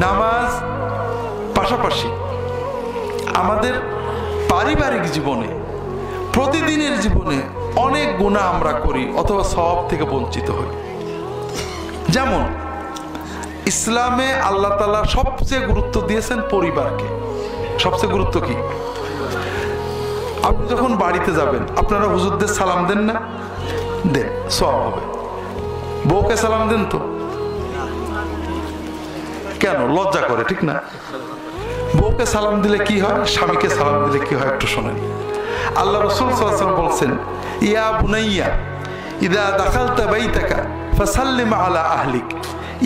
নামাজ পাশাপাশি আমাদের পারিবারিক জীবনে, প্রতিদিনের জীবনে অনেক গুনাহ আমরা করি অথবা সওয়াব থেকে বঞ্চিত হই। যেমন ইসলামে আল্লাহ তাআলা সবচেয়ে গুরুত্ব দিয়েছেন পরিবারকে। সবচেয়ে গুরুত্ব কি? আপনি যখন বাড়িতে যাবেন, আপনারা হুজুরদের সালাম দেন না? দেন, সওয়াব হবে। বউকে সালাম দেন তো? কেন? লজ্জা করে, ঠিক না? বউকে সালাম দিলে কি হয়, স্বামীকে সালাম দিলে কি হয় একটু শোনেন। আল্লাহ রাসূল সাল্লাল্লাহু আলাইহি ওয়াসাল্লাম বলছেন, ইয়া বুনাইয়া ইযা দাখালতা বাইতাকা ফাসাল্লিম আলা আহলিক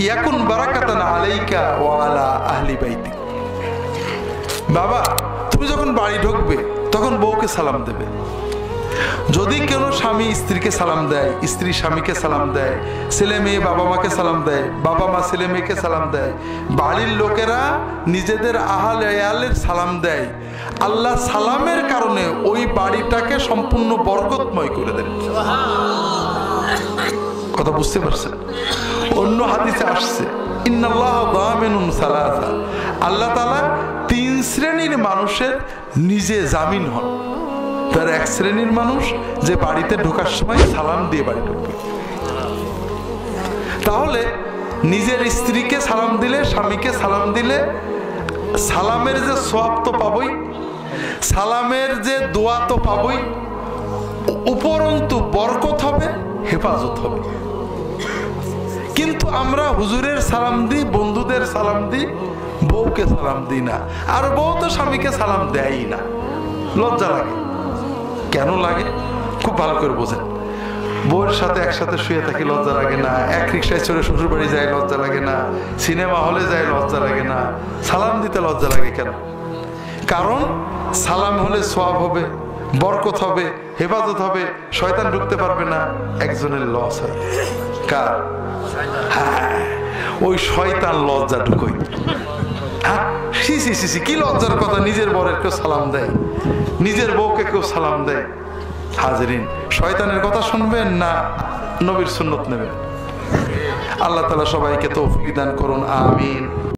ইয়াকুন বারাকাতান আলাইকা ওয়া আলা আহলি বাইতিক। বাবা, তুমি যখন বাড়ি ঢুকবে তখন বউকে সালাম দেবে। যদি কোনো স্বামী স্ত্রীকে সালাম দেয়, স্ত্রী স্বামীকে সালাম দেয়, ছেলে মেয়ে বাবা মাকে সালাম দেয়, বাবা মা ছেলে মেয়েকে সালাম দেয়, বাড়ির লোকেরা নিজেদের আহলে আয়ালের সালাম দেয়, আল্লাহ সালামের কারণে ওই বাড়িটাকে সম্পূর্ণ বরকতময় করে দেন। কথা বুঝতে পারছেন? অন্য হাদিসে আসছে, ইন্নাল্লাহ দামিনুন সালাসা, আল্লাহ তাআলা 3 শ্রেণীর মানুষের নিজে জামিন হন। তার এক শ্রেণীর মানুষ যে বাড়িতে ঢোকার সময় সালাম দিয়ে বাড়ি ঢুকবে। তাহলে নিজের স্ত্রীকে সালাম দিলে, স্বামীকে সালাম দিলে সালামের যে সওয়াব তো পাবই, সালামের যে দোয়া তো পাবই, উপরন্তু বরকত হবে, হেফাজত হবে। কিন্তু আমরা হুজুরের সালাম দিই, বন্ধুদের সালাম দিই, বউকে সালাম দিই না। আর বউ তো স্বামীকে সালাম দেয়ই না। লজ্জা লাগে। কেন লাগে? খুব ভালো করে বোঝেন। বউয়ের সাথে একসাথে শুয়ে থাকি, লজ্জা লাগে না? এক রিক্সায় চড়ে শ্বশুর বাড়ি যায়, লজ্জা লাগে না? সিনেমা হলে যায়, লজ্জা লাগে না? সালাম দিতে লজ্জা লাগে কেন? কারণ সালাম হলে সওয়াব হবে, বরকত হবে, হেফাজত হবে, শয়তান ঢুকতে পারবে না। একজনের লস হয়। কার? হ্যাঁ, ওই শয়তান লজ্জা ঢুকোই। হ্যাঁ, সি সি সি সি, কি লজ্জার কথা! নিজের বরের কেউ সালাম দেয়, নিজের বউকে কেউ সালাম দেয়। হাজরিন, শয়তানের কথা শুনবেন না নবীর সুন্নত নেবেন? আল্লাহ তাআলা সবাইকে তৌফিক দান করুন, আমিন।